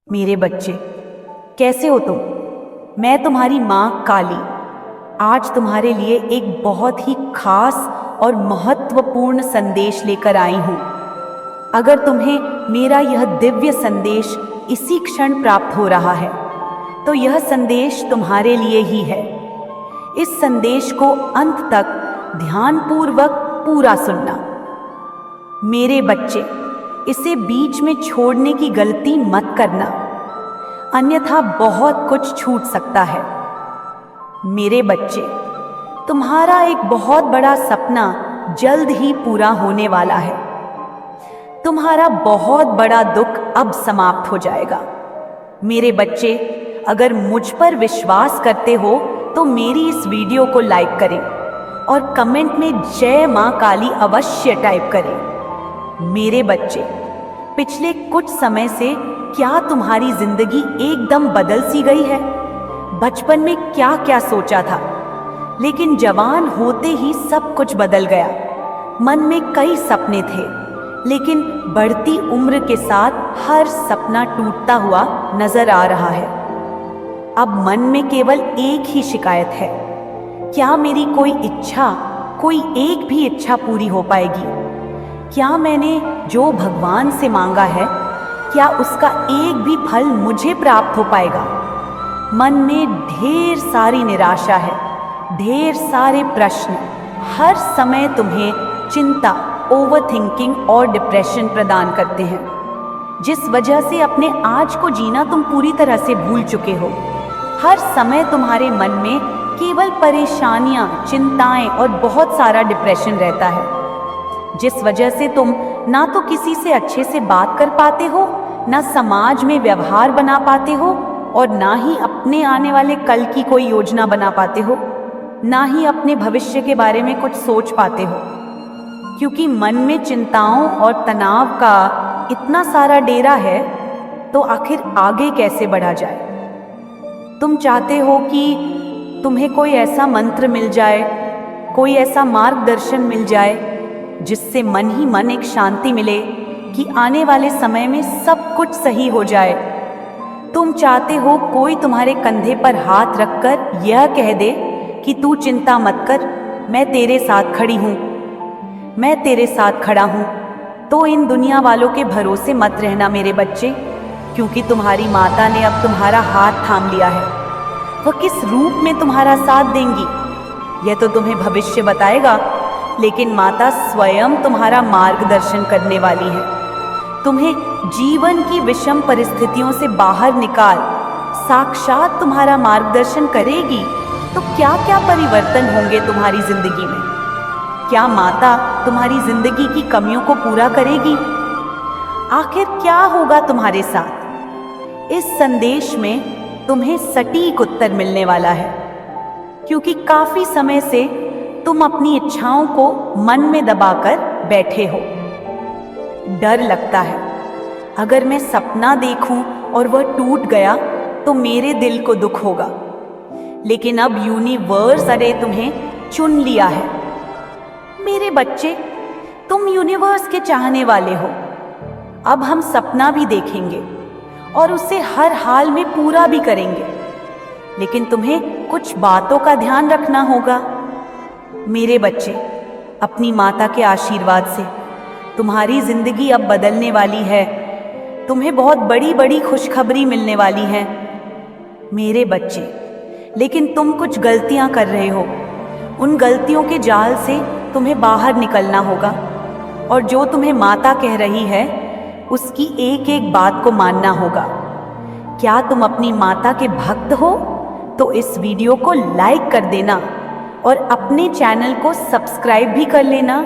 मेरे बच्चे, कैसे हो तुम? मैं तुम्हारी माँ काली आज तुम्हारे लिए एक बहुत ही खास और महत्वपूर्ण संदेश लेकर आई हूँ। अगर तुम्हें मेरा यह दिव्य संदेश इसी क्षण प्राप्त हो रहा है तो यह संदेश तुम्हारे लिए ही है। इस संदेश को अंत तक ध्यानपूर्वक पूरा सुनना। मेरे बच्चे, इसे बीच में छोड़ने की गलती मत करना, अन्यथा बहुत कुछ छूट सकता है। मेरे बच्चे, तुम्हारा एक बहुत बड़ा सपना जल्द ही पूरा होने वाला है। तुम्हारा बहुत बड़ा दुख अब समाप्त हो जाएगा। मेरे बच्चे, अगर मुझ पर विश्वास करते हो तो मेरी इस वीडियो को लाइक करें और कमेंट में जय मां काली अवश्य टाइप करें। मेरे बच्चे, पिछले कुछ समय से क्या तुम्हारी जिंदगी एकदम बदल सी गई है? बचपन में क्या क्या सोचा था, लेकिन जवान होते ही सब कुछ बदल गया। मन में कई सपने थे, लेकिन बढ़ती उम्र के साथ हर सपना टूटता हुआ नजर आ रहा है। अब मन में केवल एक ही शिकायत है, क्या मेरी कोई एक भी इच्छा पूरी हो पाएगी? क्या मैंने जो भगवान से मांगा है, क्या उसका एक भी फल मुझे प्राप्त हो पाएगा? मन में ढेर सारी निराशा है, ढेर सारे प्रश्न हर समय तुम्हें चिंता, ओवरथिंकिंग और डिप्रेशन प्रदान करते हैं, जिस वजह से अपने आज को जीना तुम पूरी तरह से भूल चुके हो। हर समय तुम्हारे मन में केवल परेशानियां, चिंताएं और बहुत सारा डिप्रेशन रहता है, जिस वजह से तुम ना तो किसी से अच्छे से बात कर पाते हो, ना समाज में व्यवहार बना पाते हो, और ना ही अपने आने वाले कल की कोई योजना बना पाते हो, ना ही अपने भविष्य के बारे में कुछ सोच पाते हो। क्योंकि मन में चिंताओं और तनाव का इतना सारा डेरा है, तो आखिर आगे कैसे बढ़ा जाए? तुम चाहते हो कि तुम्हें कोई ऐसा मंत्र मिल जाए, कोई ऐसा मार्गदर्शन मिल जाए जिससे मन ही मन एक शांति मिले कि आने वाले समय में सब कुछ सही हो जाए। तुम चाहते हो कोई तुम्हारे कंधे पर हाथ रखकर यह कह दे कि तू चिंता मत कर, मैं तेरे साथ खड़ी हूँ, मैं तेरे साथ खड़ा हूँ। तो इन दुनिया वालों के भरोसे मत रहना मेरे बच्चे, क्योंकि तुम्हारी माता ने अब तुम्हारा हाथ थाम लिया है। वह किस रूप में तुम्हारा साथ देंगी यह तो तुम्हें भविष्य बताएगा, लेकिन माता स्वयं तुम्हारा मार्गदर्शन करने वाली है। तुम्हें जीवन की विषम परिस्थितियों से बाहर निकाल साक्षात तुम्हारा मार्गदर्शन करेगी। तो क्या क्या परिवर्तन होंगे तुम्हारी जिंदगी में? क्या माता तुम्हारी जिंदगी की कमियों को पूरा करेगी? आखिर क्या होगा तुम्हारे साथ? इस संदेश में तुम्हें सटीक उत्तर मिलने वाला है, क्योंकि काफी समय से तुम अपनी इच्छाओं को मन में दबाकर बैठे हो। डर लगता है, अगर मैं सपना देखूं और वह टूट गया तो मेरे दिल को दुख होगा। लेकिन अब यूनिवर्स ने तुम्हें चुन लिया है। मेरे बच्चे, तुम यूनिवर्स के चाहने वाले हो। अब हम सपना भी देखेंगे और उसे हर हाल में पूरा भी करेंगे, लेकिन तुम्हें कुछ बातों का ध्यान रखना होगा। मेरे बच्चे, अपनी माता के आशीर्वाद से तुम्हारी जिंदगी अब बदलने वाली है। तुम्हें बहुत बड़ी बड़ी खुशखबरी मिलने वाली है मेरे बच्चे, लेकिन तुम कुछ गलतियां कर रहे हो। उन गलतियों के जाल से तुम्हें बाहर निकलना होगा, और जो तुम्हें माता कह रही है उसकी एक एक बात को मानना होगा। क्या तुम अपनी माता के भक्त हो? तो इस वीडियो को लाइक कर देना और अपने चैनल को सब्सक्राइब भी कर लेना,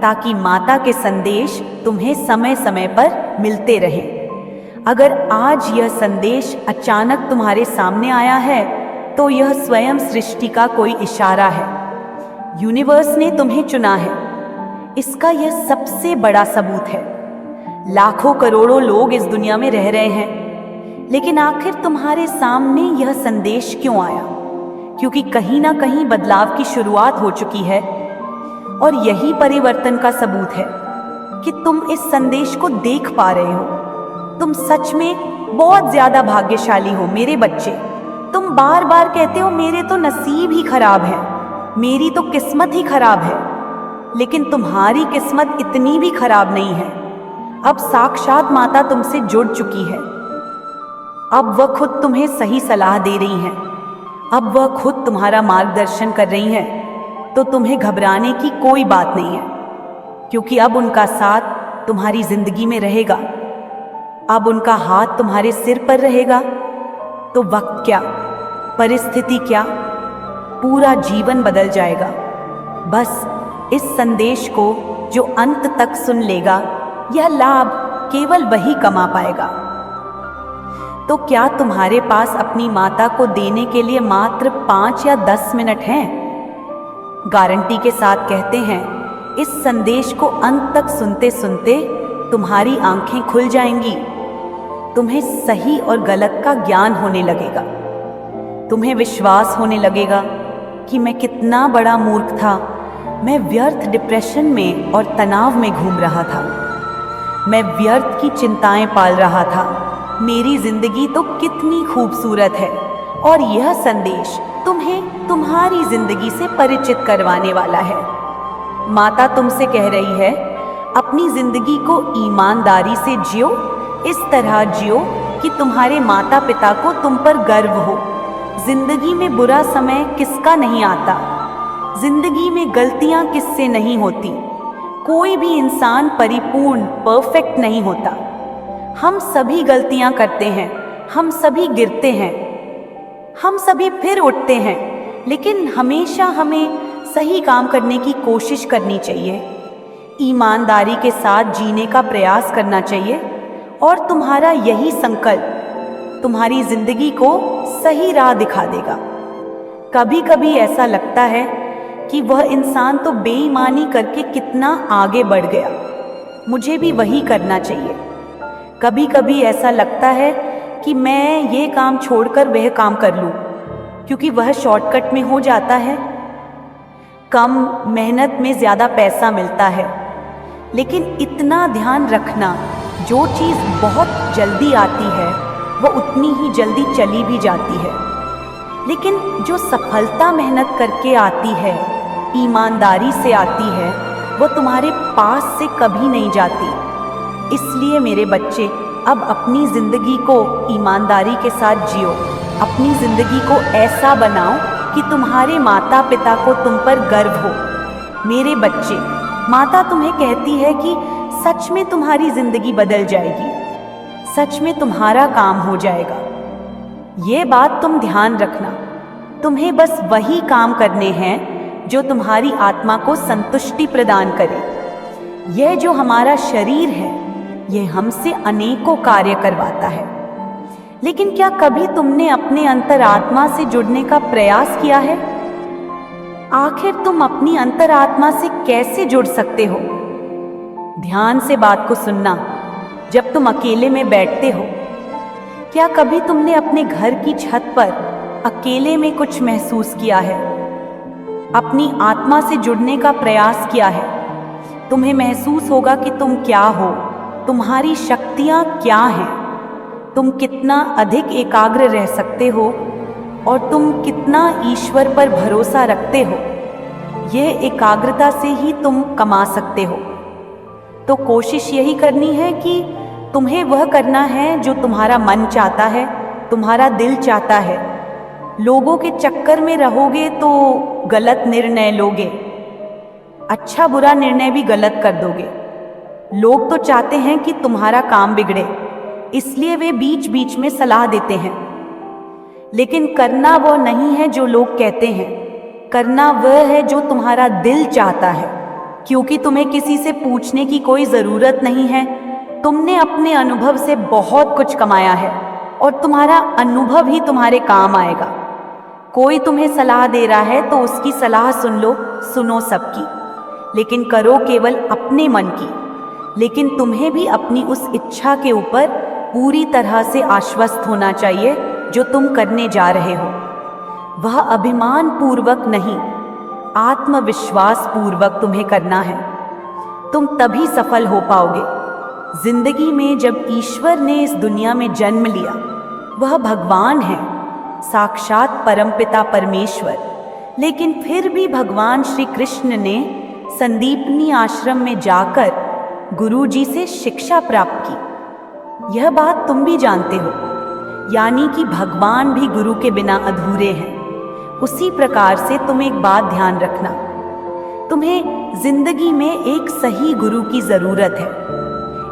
ताकि माता के संदेश तुम्हें समय समय पर मिलते रहे। अगर आज यह संदेश अचानक तुम्हारे सामने आया है तो यह स्वयं सृष्टि का कोई इशारा है। यूनिवर्स ने तुम्हें चुना है, इसका यह सबसे बड़ा सबूत है। लाखों करोड़ों लोग इस दुनिया में रह रहे हैं, लेकिन आखिर तुम्हारे सामने यह संदेश क्यों आया? क्योंकि कहीं ना कहीं बदलाव की शुरुआत हो चुकी है, और यही परिवर्तन का सबूत है कि तुम इस संदेश को देख पा रहे हो। तुम सच में बहुत ज्यादा भाग्यशाली हो मेरे बच्चे। तुम बार बार कहते हो मेरे तो नसीब ही खराब है, मेरी तो किस्मत ही खराब है, लेकिन तुम्हारी किस्मत इतनी भी खराब नहीं है। अब साक्षात माता तुमसे जुड़ चुकी है। अब वह खुद तुम्हें सही सलाह दे रही हैं। अब वह खुद तुम्हारा मार्गदर्शन कर रही हैं। तो तुम्हें घबराने की कोई बात नहीं है, क्योंकि अब उनका साथ तुम्हारी जिंदगी में रहेगा। अब उनका हाथ तुम्हारे सिर पर रहेगा। तो वक्त क्या, परिस्थिति क्या, पूरा जीवन बदल जाएगा। बस इस संदेश को जो अंत तक सुन लेगा, यह लाभ केवल वही कमा पाएगा। तो क्या तुम्हारे पास अपनी माता को देने के लिए मात्र 5 या 10 मिनट हैं? गारंटी के साथ कहते हैं, इस संदेश को अंत तक सुनते सुनते तुम्हारी आंखें खुल जाएंगी। तुम्हें सही और गलत का ज्ञान होने लगेगा। तुम्हें विश्वास होने लगेगा कि मैं कितना बड़ा मूर्ख था। मैं व्यर्थ डिप्रेशन में और तनाव में घूम रहा था। मैं व्यर्थ की चिंताएं पाल रहा था। मेरी जिंदगी तो कितनी खूबसूरत है। और यह संदेश तुम्हें तुम्हारी जिंदगी से परिचित करवाने वाला है। माता तुमसे कह रही है, अपनी जिंदगी को ईमानदारी से जियो। इस तरह जियो कि तुम्हारे माता पिता को तुम पर गर्व हो। जिंदगी में बुरा समय किसका नहीं आता, जिंदगी में गलतियां किससे नहीं होती। कोई भी इंसान परिपूर्ण परफेक्ट नहीं होता। हम सभी गलतियां करते हैं, हम सभी गिरते हैं, हम सभी फिर उठते हैं, लेकिन हमेशा हमें सही काम करने की कोशिश करनी चाहिए। ईमानदारी के साथ जीने का प्रयास करना चाहिए। और तुम्हारा यही संकल्प तुम्हारी जिंदगी को सही राह दिखा देगा। कभी कभी ऐसा लगता है कि वह इंसान तो बेईमानी करके कितना आगे बढ़ गया, मुझे भी वही करना चाहिए। कभी कभी ऐसा लगता है कि मैं ये काम छोड़कर वह काम कर लूं, क्योंकि वह शॉर्टकट में हो जाता है। कम मेहनत में ज़्यादा पैसा मिलता है। लेकिन इतना ध्यान रखना, जो चीज़ बहुत जल्दी आती है वह उतनी ही जल्दी चली भी जाती है, लेकिन जो सफलता मेहनत करके आती है, ईमानदारी से आती है, वह तुम्हारे पास से कभी नहीं जाती। इसलिए मेरे बच्चे, अब अपनी ज़िंदगी को ईमानदारी के साथ जियो। अपनी ज़िंदगी को ऐसा बनाओ कि तुम्हारे माता पिता को तुम पर गर्व हो। मेरे बच्चे, माता तुम्हें कहती है कि सच में तुम्हारी ज़िंदगी बदल जाएगी, सच में तुम्हारा काम हो जाएगा। ये बात तुम ध्यान रखना। तुम्हें बस वही काम करने हैं जो तुम्हारी आत्मा को संतुष्टि प्रदान करे। यह जो हमारा शरीर है, यह हमसे अनेकों कार्य करवाता है। लेकिन क्या कभी तुमने अपने अंतरात्मा से जुड़ने का प्रयास किया है? आखिर तुम अपनी अंतरात्मा से कैसे जुड़ सकते हो? ध्यान से बात को सुनना। जब तुम अकेले में बैठते हो, क्या कभी तुमने अपने घर की छत पर अकेले में कुछ महसूस किया है? अपनी आत्मा से जुड़ने का प्रयास किया है? तुम्हें महसूस होगा कि तुम क्या हो, तुम्हारी शक्तियाँ क्या हैं, तुम कितना अधिक एकाग्र रह सकते हो और तुम कितना ईश्वर पर भरोसा रखते हो। यह एकाग्रता से ही तुम कमा सकते हो। तो कोशिश यही करनी है कि तुम्हें वह करना है जो तुम्हारा मन चाहता है, तुम्हारा दिल चाहता है। लोगों के चक्कर में रहोगे तो गलत निर्णय लोगे, अच्छा बुरा निर्णय भी गलत कर दोगे। लोग तो चाहते हैं कि तुम्हारा काम बिगड़े, इसलिए वे बीच बीच में सलाह देते हैं। लेकिन करना वह नहीं है जो लोग कहते हैं, करना वह है जो तुम्हारा दिल चाहता है। क्योंकि तुम्हें किसी से पूछने की कोई ज़रूरत नहीं है। तुमने अपने अनुभव से बहुत कुछ कमाया है और तुम्हारा अनुभव ही तुम्हारे काम आएगा। कोई तुम्हें सलाह दे रहा है तो उसकी सलाह सुन लो, सुनो सबकी, लेकिन करो केवल अपने मन की। लेकिन तुम्हें भी अपनी उस इच्छा के ऊपर पूरी तरह से आश्वस्त होना चाहिए जो तुम करने जा रहे हो। वह अभिमान पूर्वक नहीं, आत्मविश्वास पूर्वक तुम्हें करना है। तुम तभी सफल हो पाओगे जिंदगी में जब ईश्वर ने इस दुनिया में जन्म लिया, वह भगवान है, साक्षात परमपिता परमेश्वर। लेकिन फिर भी भगवान श्री कृष्ण ने संदीपनी आश्रम में जाकर गुरुजी से शिक्षा प्राप्त की। यह बात तुम भी जानते हो, यानी कि भगवान भी गुरु के बिना अधूरे हैं। उसी प्रकार से तुम एक बात ध्यान रखना, तुम्हें जिंदगी में एक सही गुरु की जरूरत है,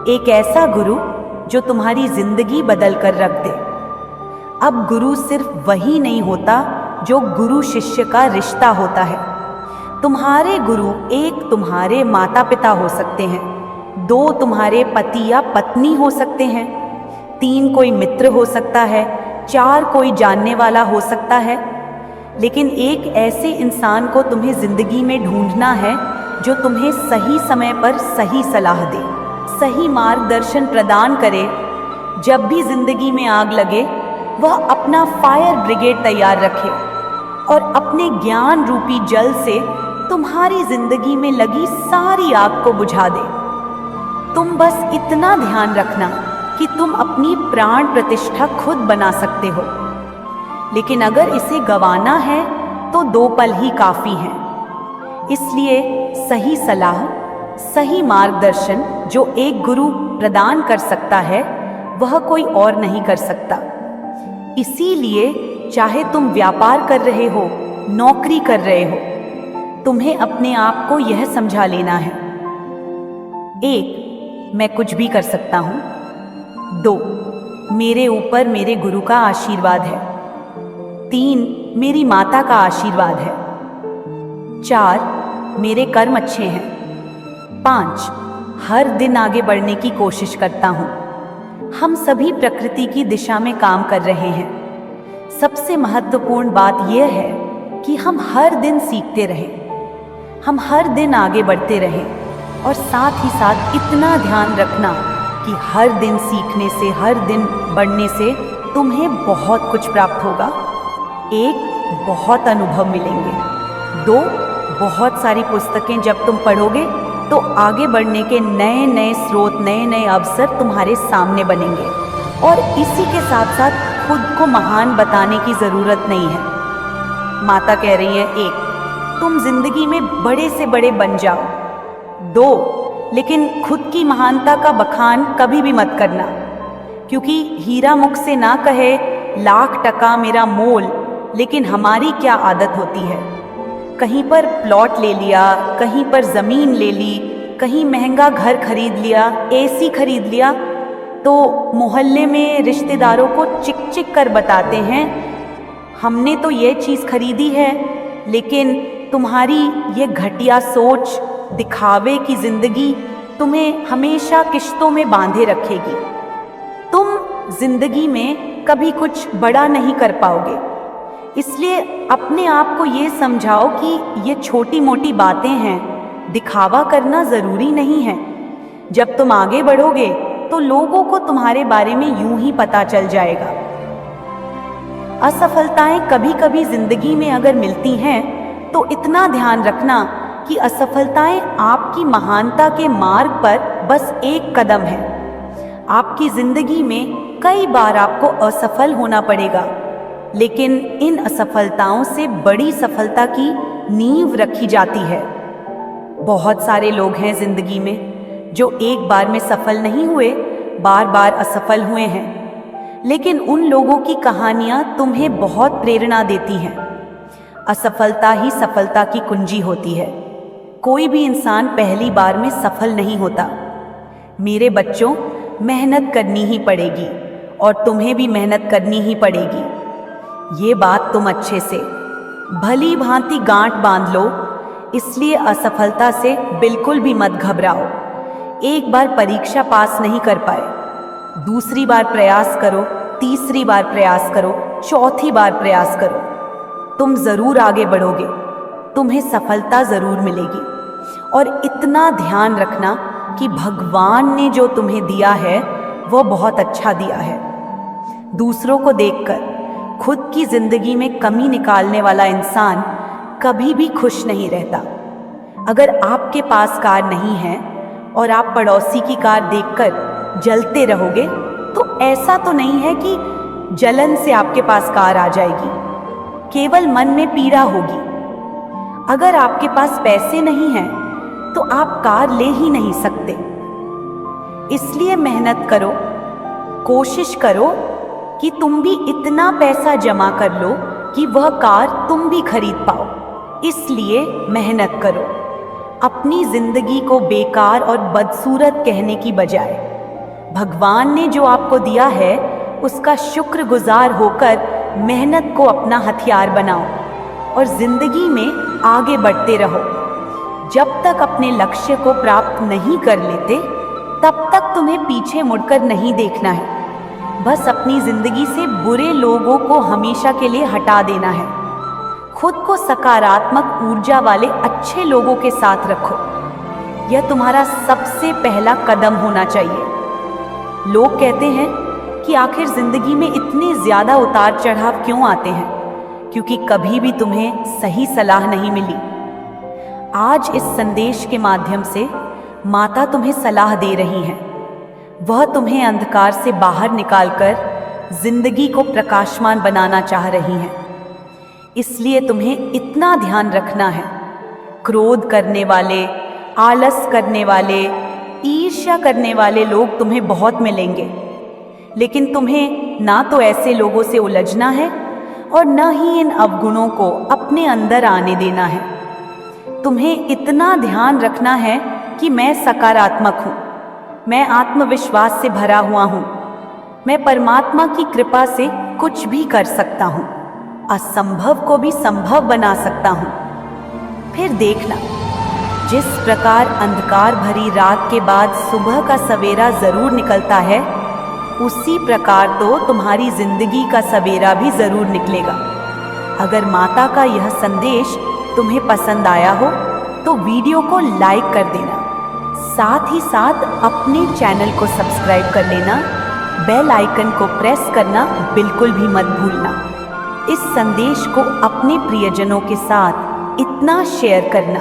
एक ऐसा गुरु जो तुम्हारी जिंदगी बदल कर रख दे। अब गुरु सिर्फ वही नहीं होता जो गुरु शिष्य का रिश्ता होता है। तुम्हारे गुरु एक तुम्हारे माता पिता हो सकते हैं, 2 तुम्हारे पति या पत्नी हो सकते हैं, 3 कोई मित्र हो सकता है, 4 कोई जानने वाला हो सकता है। लेकिन एक ऐसे इंसान को तुम्हें जिंदगी में ढूंढना है जो तुम्हें सही समय पर सही सलाह दे, सही मार्गदर्शन प्रदान करे। जब भी जिंदगी में आग लगे, वह अपना फायर ब्रिगेड तैयार रखे और अपने ज्ञान रूपी जल से तुम्हारी जिंदगी में लगी सारी आग को बुझा दे। तुम बस इतना ध्यान रखना कि तुम अपनी प्राण प्रतिष्ठा खुद बना सकते हो, लेकिन अगर इसे गंवाना है तो 2 पल ही काफी हैं। इसलिए सही सलाह, सही मार्गदर्शन जो एक गुरु प्रदान कर सकता है, वह कोई और नहीं कर सकता। इसीलिए चाहे तुम व्यापार कर रहे हो, नौकरी कर रहे हो, तुम्हें अपने आप को यह समझा लेना है, 1 मैं कुछ भी कर सकता हूं, 2 मेरे ऊपर मेरे गुरु का आशीर्वाद है, 3 मेरी माता का आशीर्वाद है, 4 मेरे कर्म अच्छे हैं, 5 हर दिन आगे बढ़ने की कोशिश करता हूँ। हम सभी प्रकृति की दिशा में काम कर रहे हैं। सबसे महत्वपूर्ण बात यह है कि हम हर दिन सीखते रहें, हम हर दिन आगे बढ़ते रहें और साथ ही साथ इतना ध्यान रखना कि हर दिन सीखने से, हर दिन बढ़ने से तुम्हें बहुत कुछ प्राप्त होगा। 1 बहुत अनुभव मिलेंगे, 2 बहुत सारी पुस्तकें जब तुम पढ़ोगे तो आगे बढ़ने के नए नए स्रोत, नए नए अवसर तुम्हारे सामने बनेंगे। और इसी के साथ साथ खुद को महान बताने की ज़रूरत नहीं है। माता कह रही है 1 तुम जिंदगी में बड़े से बड़े बन जाओ, 2 लेकिन खुद की महानता का बखान कभी भी मत करना, क्योंकि हीरा मुख से ना कहे लाख टका मेरा मोल, लेकिन हमारी क्या आदत होती है, कहीं पर प्लॉट ले लिया, कहीं पर ज़मीन ले ली, कहीं महंगा घर खरीद लिया, एसी खरीद लिया, तो मोहल्ले में रिश्तेदारों को चिक चिक कर बताते हैं हमने तो ये चीज़ खरीदी है। लेकिन तुम्हारी ये घटिया सोच, दिखावे की ज़िंदगी तुम्हें हमेशा किश्तों में बांधे रखेगी। तुम जिंदगी में कभी कुछ बड़ा नहीं कर पाओगे। इसलिए अपने आप को ये समझाओ कि ये छोटी मोटी बातें हैं, दिखावा करना ज़रूरी नहीं है। जब तुम आगे बढ़ोगे तो लोगों को तुम्हारे बारे में यूं ही पता चल जाएगा। असफलताएं कभी कभी जिंदगी में अगर मिलती हैं तो इतना ध्यान रखना कि असफलताएं आपकी महानता के मार्ग पर बस एक कदम है। आपकी जिंदगी में कई बार आपको असफल होना पड़ेगा, लेकिन इन असफलताओं से बड़ी सफलता की नींव रखी जाती है। बहुत सारे लोग हैं जिंदगी में जो एक बार में सफल नहीं हुए, बार बार असफल हुए हैं, लेकिन उन लोगों की कहानियां तुम्हें बहुत प्रेरणा देती हैं। असफलता ही सफलता की कुंजी होती है। कोई भी इंसान पहली बार में सफल नहीं होता। मेरे बच्चों, मेहनत करनी ही पड़ेगी और तुम्हें भी मेहनत करनी ही पड़ेगी। ये बात तुम अच्छे से भली भांति गांठ बांध लो। इसलिए असफलता से बिल्कुल भी मत घबराओ। एक बार परीक्षा पास नहीं कर पाए, दूसरी बार प्रयास करो, तीसरी बार प्रयास करो, चौथी बार प्रयास करो, तुम जरूर आगे बढ़ोगे, तुम्हें सफलता जरूर मिलेगी। और इतना ध्यान रखना कि भगवान ने जो तुम्हें दिया है वो बहुत अच्छा दिया है। दूसरों को देखकर खुद की जिंदगी में कमी निकालने वाला इंसान कभी भी खुश नहीं रहता। अगर आपके पास कार नहीं है और आप पड़ोसी की कार देखकर जलते रहोगे तो ऐसा तो नहीं है कि जलन से आपके पास कार आ जाएगी, केवल मन में पीड़ा होगी। अगर आपके पास पैसे नहीं हैं तो आप कार ले ही नहीं सकते। इसलिए मेहनत करो, कोशिश करो कि तुम भी इतना पैसा जमा कर लो कि वह कार तुम भी खरीद पाओ। इसलिए मेहनत करो। अपनी जिंदगी को बेकार और बदसूरत कहने की बजाय भगवान ने जो आपको दिया है उसका शुक्रगुजार होकर मेहनत को अपना हथियार बनाओ और जिंदगी में आगे बढ़ते रहो। जब तक अपने लक्ष्य को प्राप्त नहीं कर लेते तब तक तुम्हें पीछे मुड़कर नहीं देखना है। बस अपनी जिंदगी से बुरे लोगों को हमेशा के लिए हटा देना है। खुद को सकारात्मक ऊर्जा वाले अच्छे लोगों के साथ रखो। यह तुम्हारा सबसे पहला कदम होना चाहिए। लोग कहते हैं कि आखिर जिंदगी में इतने ज्यादा उतार चढ़ाव क्यों आते हैं? क्योंकि कभी भी तुम्हें सही सलाह नहीं मिली। आज इस संदेश के माध्यम से माता तुम्हें सलाह दे रही हैं। वह तुम्हें अंधकार से बाहर निकालकर जिंदगी को प्रकाशमान बनाना चाह रही हैं। इसलिए तुम्हें इतना ध्यान रखना है। क्रोध करने वाले, आलस करने वाले, ईर्ष्या करने वाले लोग तुम्हें बहुत मिलेंगे, लेकिन तुम्हें ना तो ऐसे लोगों से उलझना है और न ही इन अवगुणों को अपने अंदर आने देना है। तुम्हें इतना ध्यान रखना है कि मैं सकारात्मक हूँ, मैं आत्मविश्वास से भरा हुआ हूँ, मैं परमात्मा की कृपा से कुछ भी कर सकता हूँ, असंभव को भी संभव बना सकता हूँ। फिर देखना, जिस प्रकार अंधकार भरी रात के बाद सुबह का सवेरा जरूर निकलता है, उसी प्रकार तो तुम्हारी जिंदगी का सवेरा भी जरूर निकलेगा। अगर माता का यह संदेश तुम्हें पसंद आया हो तो वीडियो को लाइक कर देना, साथ ही साथ अपने चैनल को सब्सक्राइब कर लेना, बेल आइकन को प्रेस करना बिल्कुल भी मत भूलना। इस संदेश को अपने प्रियजनों के साथ इतना शेयर करना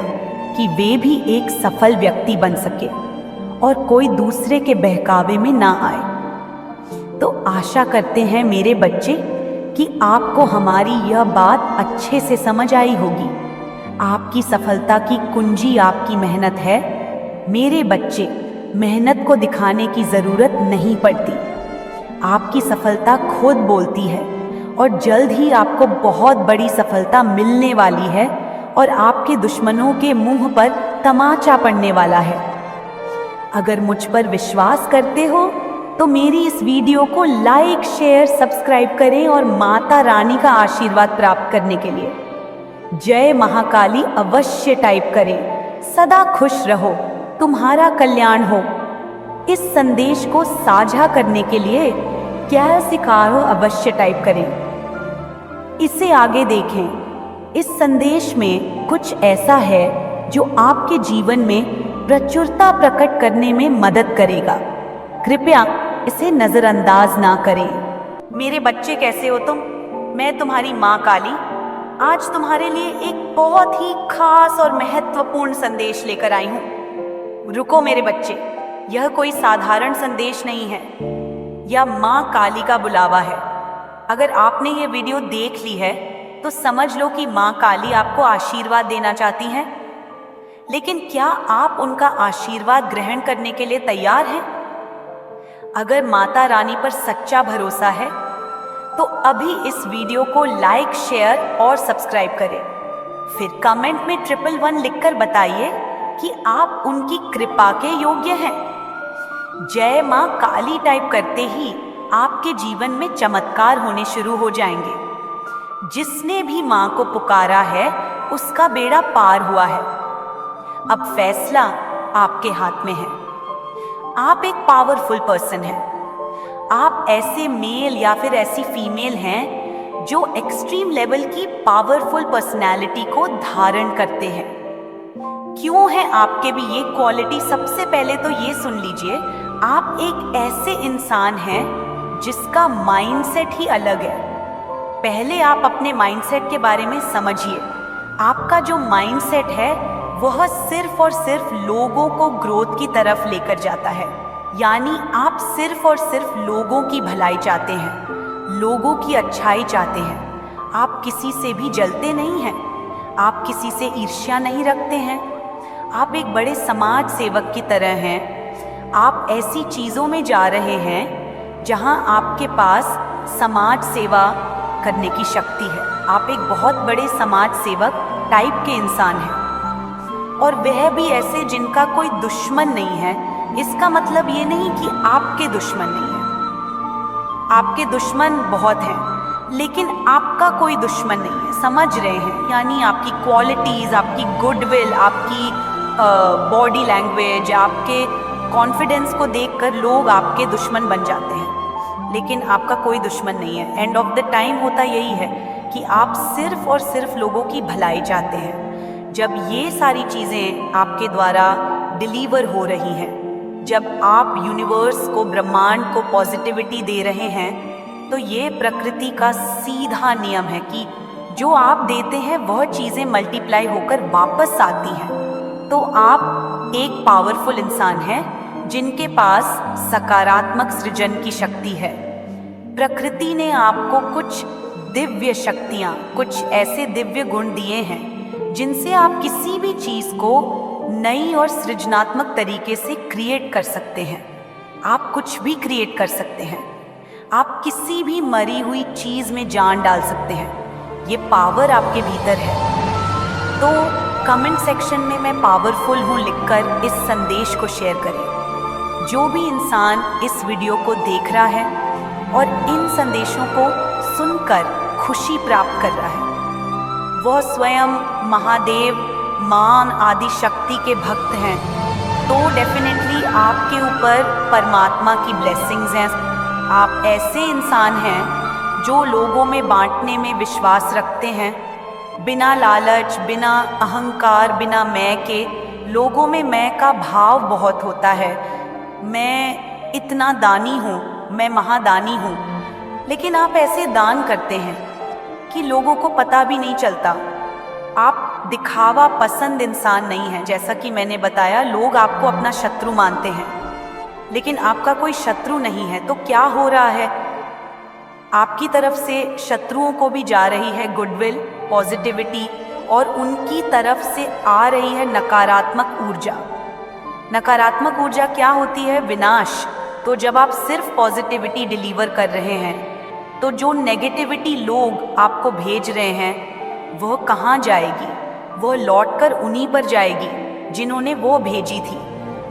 कि वे भी एक सफल व्यक्ति बन सके और कोई दूसरे के बहकावे में ना आए। तो आशा करते हैं मेरे बच्चे कि आपको हमारी यह बात अच्छे से समझ आई होगी। आपकी सफलता की कुंजी आपकी मेहनत है। मेरे बच्चे, मेहनत को दिखाने की जरूरत नहीं पड़ती। आपकी सफलता खुद बोलती है और जल्द ही आपको बहुत बड़ी सफलता मिलने वाली है और आपके दुश्मनों के मुंह पर तमाचा पड़ने वाला है। अगर मुझ पर विश्वास करते हो तो मेरी इस वीडियो को लाइक, शेयर, सब्सक्राइब करें और माता रानी का आशीर्वाद प्राप्त करने के लिए जय महाकाली अवश्य टाइप करें। सदा खुश रहो, तुम्हारा कल्याण हो। इस संदेश को साझा करने के लिए क्या सिखाओ अवश्य टाइप करें। इसे आगे देखें। इस संदेश में कुछ ऐसा है जो आपके जीवन में प्रचुरता प्रकट करने में मदद करेगा। कृपया इसे नजरअंदाज ना करें। मेरे बच्चे, कैसे हो तुम? मैं तुम्हारी माँ काली आज तुम्हारे लिए एक बहुत ही खास और महत्वपूर्ण संदेश लेकर आई हूँ। रुको मेरे बच्चे, यह कोई साधारण संदेश नहीं है, यह माँ काली का बुलावा है। अगर आपने ये वीडियो देख ली है तो समझ लो कि माँ काली आपको आशीर्वाद देना चाहती हैं। लेकिन क्या आप उनका आशीर्वाद ग्रहण करने के लिए तैयार हैं? अगर माता रानी पर सच्चा भरोसा है तो अभी इस वीडियो को लाइक, शेयर और सब्सक्राइब करें। फिर कमेंट में 111 लिखकर बताइए कि आप उनकी कृपा के योग्य हैं। जय माँ काली टाइप करते ही आपके जीवन में चमत्कार होने शुरू हो जाएंगे। जिसने भी माँ को पुकारा है उसका बेड़ा पार हुआ है। अब फैसला आपके हाथ में है। आप एक पावरफुल पर्सन हैं। आप ऐसे मेल या फिर ऐसी फीमेल हैं जो एक्सट्रीम लेवल की पावरफुल पर्सनैलिटी को धारण करते हैं। क्यों है आपके भी ये क्वालिटी? सबसे पहले तो ये सुन लीजिए, आप एक ऐसे इंसान हैं जिसका माइंडसेट ही अलग है। पहले आप अपने माइंडसेट के बारे में समझिए। आपका जो माइंडसेट है वह सिर्फ और सिर्फ लोगों को ग्रोथ की तरफ लेकर जाता है। यानी आप सिर्फ और सिर्फ लोगों की भलाई चाहते हैं, लोगों की अच्छाई चाहते हैं। आप किसी से भी जलते नहीं हैं, आप किसी से ईर्ष्या नहीं रखते हैं। आप एक बड़े समाज सेवक की तरह हैं। आप ऐसी चीज़ों में जा रहे हैं जहां आपके पास समाज सेवा करने की शक्ति है। आप एक बहुत बड़े समाज सेवक टाइप के इंसान हैं, और वह भी ऐसे जिनका कोई दुश्मन नहीं है। इसका मतलब ये नहीं कि आपके दुश्मन नहीं है, आपके दुश्मन बहुत हैं, लेकिन आपका कोई दुश्मन नहीं है, समझ रहे हैं? यानी आपकी क्वालिटीज़, आपकी गुडविल, आपकी बॉडी लैंग्वेज, आपके कॉन्फिडेंस को देखकर लोग आपके दुश्मन बन जाते हैं, लेकिन आपका कोई दुश्मन नहीं है। एंड ऑफ द टाइम होता यही है कि आप सिर्फ और सिर्फ लोगों की भलाई चाहते हैं। जब ये सारी चीज़ें आपके द्वारा डिलीवर हो रही हैं, जब आप यूनिवर्स को, ब्रह्मांड को पॉजिटिविटी दे रहे हैं, तो ये प्रकृति का सीधा नियम है कि जो आप देते हैं वह चीज़ें मल्टीप्लाई होकर वापस आती हैं। तो आप एक पावरफुल इंसान हैं जिनके पास सकारात्मक सृजन की शक्ति है। प्रकृति ने आपको कुछ दिव्य शक्तियाँ, कुछ ऐसे दिव्य गुण दिए हैं जिनसे आप किसी भी चीज़ को नई और सृजनात्मक तरीके से क्रिएट कर सकते हैं। आप कुछ भी क्रिएट कर सकते हैं। आप किसी भी मरी हुई चीज़ में जान डाल सकते हैं। ये पावर आपके भीतर है। तो कमेंट सेक्शन में मैं पावरफुल हूँ लिखकर इस संदेश को शेयर करें। जो भी इंसान इस वीडियो को देख रहा है और इन संदेशों को सुनकर खुशी प्राप्त कर रहा है, वह स्वयं महादेव, मां आदि शक्ति के भक्त हैं, तो डेफिनेटली आपके ऊपर परमात्मा की ब्लेसिंग्स हैं। आप ऐसे इंसान हैं जो लोगों में बांटने में विश्वास रखते हैं, बिना लालच, बिना अहंकार, बिना मैं के। लोगों में मैं का भाव बहुत होता है। मैं इतना दानी हूँ, मैं महादानी हूँ, लेकिन आप ऐसे दान करते हैं कि लोगों को पता भी नहीं चलता। आप दिखावा पसंद इंसान नहीं हैं। जैसा कि मैंने बताया, लोग आपको अपना शत्रु मानते हैं, लेकिन आपका कोई शत्रु नहीं है। तो क्या हो रहा है? आपकी तरफ से शत्रुओं को भी जा रही है गुडविल, पॉजिटिविटी, और उनकी तरफ से आ रही है नकारात्मक ऊर्जा। नकारात्मक ऊर्जा क्या होती है? विनाश। तो जब आप सिर्फ पॉजिटिविटी डिलीवर कर रहे हैं, तो जो नेगेटिविटी लोग आपको भेज रहे हैं वह कहाँ जाएगी? वह लौटकर उन्हीं पर जाएगी जिन्होंने वो भेजी थी।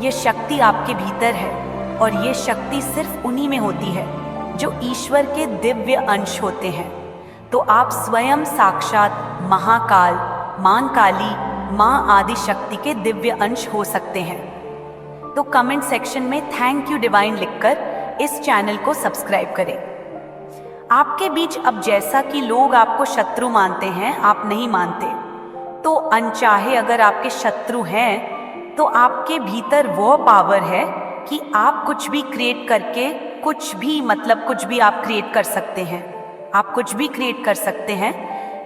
ये शक्ति आपके भीतर है, और ये शक्ति सिर्फ उन्हीं में होती है जो ईश्वर के दिव्य अंश होते हैं। तो आप स्वयं साक्षात महाकाल, मां काली, मां आदि शक्ति के दिव्य अंश हो सकते हैं। तो कमेंट सेक्शन में थैंक यू डिवाइन लिखकर इस चैनल को सब्सक्राइब करें। आपके बीच अब जैसा कि लोग आपको शत्रु मानते हैं, आप नहीं मानते, तो अनचाहे अगर आपके शत्रु हैं, तो आपके भीतर वो पावर है कि आप कुछ भी क्रिएट करके, कुछ भी, मतलब कुछ भी आप क्रिएट कर सकते हैं। आप कुछ भी क्रिएट कर सकते हैं।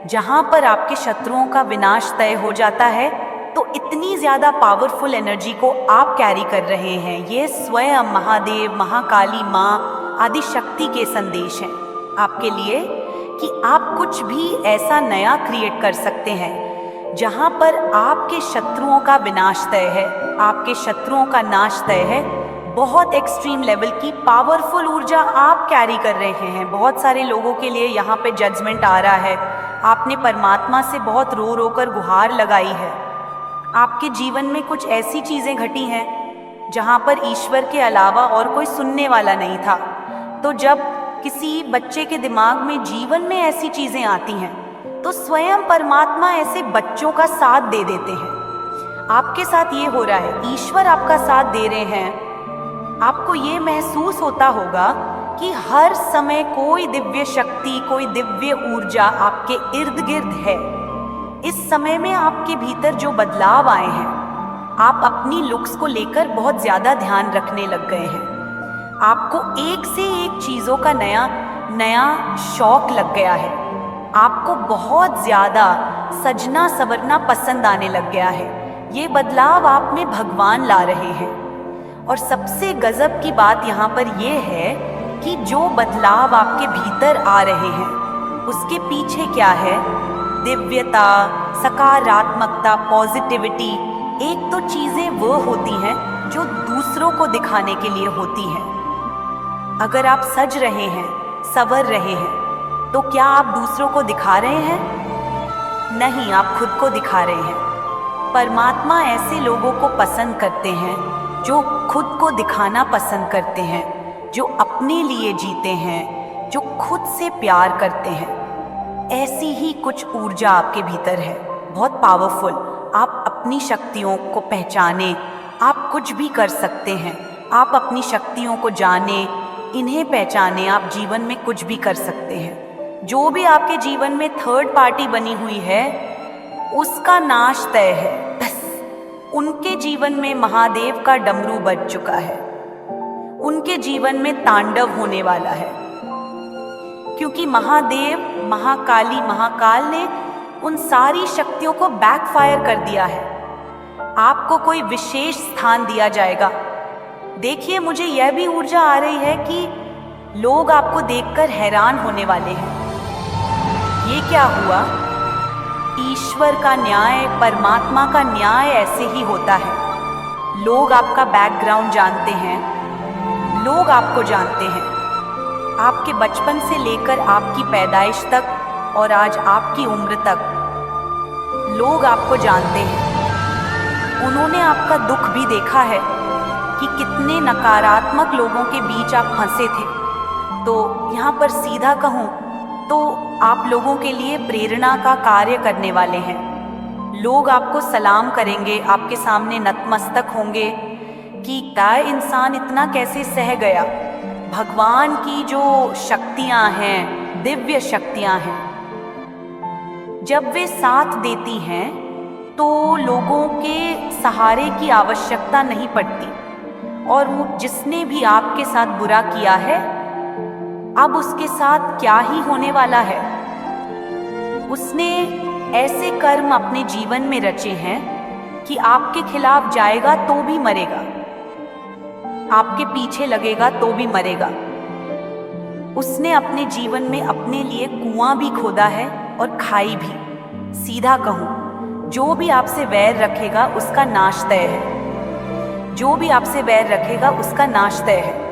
जहाँ पर आपके शत्रुओं का विनाश तय हो जाता है, तो इतनी ज़्यादा पावरफुल एनर्जी को आप कैरी कर रहे हैं। ये स्वयं महादेव, महाकाली, माँ आदि शक्ति के संदेश हैं आपके लिए कि आप कुछ भी ऐसा नया क्रिएट कर सकते हैं जहाँ पर आपके शत्रुओं का विनाश तय है, आपके शत्रुओं का नाश तय है। बहुत एक्सट्रीम लेवल की पावरफुल ऊर्जा आप कैरी कर रहे हैं। बहुत सारे लोगों के लिए यहाँ पे जजमेंट आ रहा है। आपने परमात्मा से बहुत रो रो कर गुहार लगाई है। आपके जीवन में कुछ ऐसी चीज़ें घटी हैं जहाँ पर ईश्वर के अलावा और कोई सुनने वाला नहीं था। तो जब किसी बच्चे के दिमाग में जीवन में ऐसी चीज़ें आती हैं, तो स्वयं परमात्मा ऐसे बच्चों का साथ दे देते हैं। आपके साथ ये हो रहा है, ईश्वर आपका साथ दे रहे हैं। आपको ये महसूस होता होगा कि हर समय कोई दिव्य शक्ति, कोई दिव्य ऊर्जा आपके इर्द गिर्द है। इस समय में आपके भीतर जो बदलाव आए हैं, आप अपनी लुक्स को लेकर बहुत ज़्यादा ध्यान रखने लग गए हैं। आपको एक से एक चीज़ों का नया नया शौक लग गया है। आपको बहुत ज़्यादा सजना संवरना पसंद आने लग गया है। ये बदलाव आप में भगवान ला रहे हैं, और सबसे गजब की बात यहाँ पर यह है कि जो बदलाव आपके भीतर आ रहे हैं उसके पीछे क्या है? दिव्यता, सकारात्मकता, पॉजिटिविटी। एक तो चीजें वो होती हैं जो दूसरों को दिखाने के लिए होती हैं। अगर आप सज रहे हैं, संवर रहे हैं, तो क्या आप दूसरों को दिखा रहे हैं? नहीं, आप खुद को दिखा रहे हैं। परमात्मा ऐसे लोगों को पसंद करते हैं जो खुद को दिखाना पसंद करते हैं, जो अपने लिए जीते हैं, जो खुद से प्यार करते हैं। ऐसी ही कुछ ऊर्जा आपके भीतर है, बहुत पावरफुल। आप अपनी शक्तियों को पहचाने, आप कुछ भी कर सकते हैं। आप अपनी शक्तियों को जाने, इन्हें पहचाने, आप जीवन में कुछ भी कर सकते हैं। जो भी आपके जीवन में थर्ड पार्टी बनी हुई है उसका नाश तय है। बस उनके जीवन में महादेव का डमरू बज चुका है, उनके जीवन में तांडव होने वाला है, क्योंकि महादेव, महाकाली, महाकाल ने उन सारी शक्तियों को बैकफायर कर दिया है। आपको कोई विशेष स्थान दिया जाएगा। देखिए, मुझे यह भी ऊर्जा आ रही है कि लोग आपको देखकर हैरान होने वाले हैं। ये क्या हुआ? ईश्वर का न्याय, परमात्मा का न्याय ऐसे ही होता है। लोग आपका बैकग्राउंड जानते हैं, लोग आपको जानते हैं। आपके बचपन से लेकर आपकी पैदाइश तक और आज आपकी उम्र तक लोग आपको जानते हैं। उन्होंने आपका दुख भी देखा है कि कितने नकारात्मक लोगों के बीच आप फंसे थे। तो यहाँ पर सीधा कहूँ तो आप लोगों के लिए प्रेरणा का कार्य करने वाले हैं। लोग आपको सलाम करेंगे, आपके सामने नतमस्तक होंगे कि क्या इंसान इतना कैसे सह गया। भगवान की जो शक्तियाँ हैं, दिव्य शक्तियाँ हैं, जब वे साथ देती हैं तो लोगों के सहारे की आवश्यकता नहीं पड़ती। और वो जिसने भी आपके साथ बुरा किया है, अब उसके साथ क्या ही होने वाला है। उसने ऐसे कर्म अपने जीवन में रचे हैं कि आपके खिलाफ जाएगा तो भी मरेगा, आपके पीछे लगेगा तो भी मरेगा। उसने अपने जीवन में अपने लिए कुआं भी खोदा है और खाई भी। सीधा कहूं, जो भी आपसे वैर रखेगा उसका नाश तय है। जो भी आपसे वैर रखेगा उसका नाश तय है,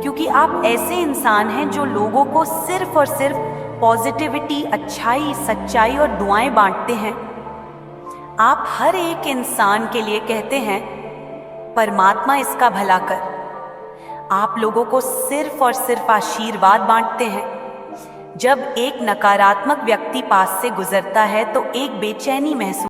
क्योंकि आप ऐसे इंसान हैं जो लोगों को सिर्फ और सिर्फ पॉजिटिविटी, अच्छाई, सच्चाई और दुआएं बांटते हैं। आप हर एक इंसान के लिए कहते हैं परमात्मा इसका भला कर। आप लोगों को सिर्फ और सिर्फ आशीर्वाद बांटते हैं। जब एक नकारात्मक व्यक्ति पास से गुजरता है तो एक बेचैनी महसूस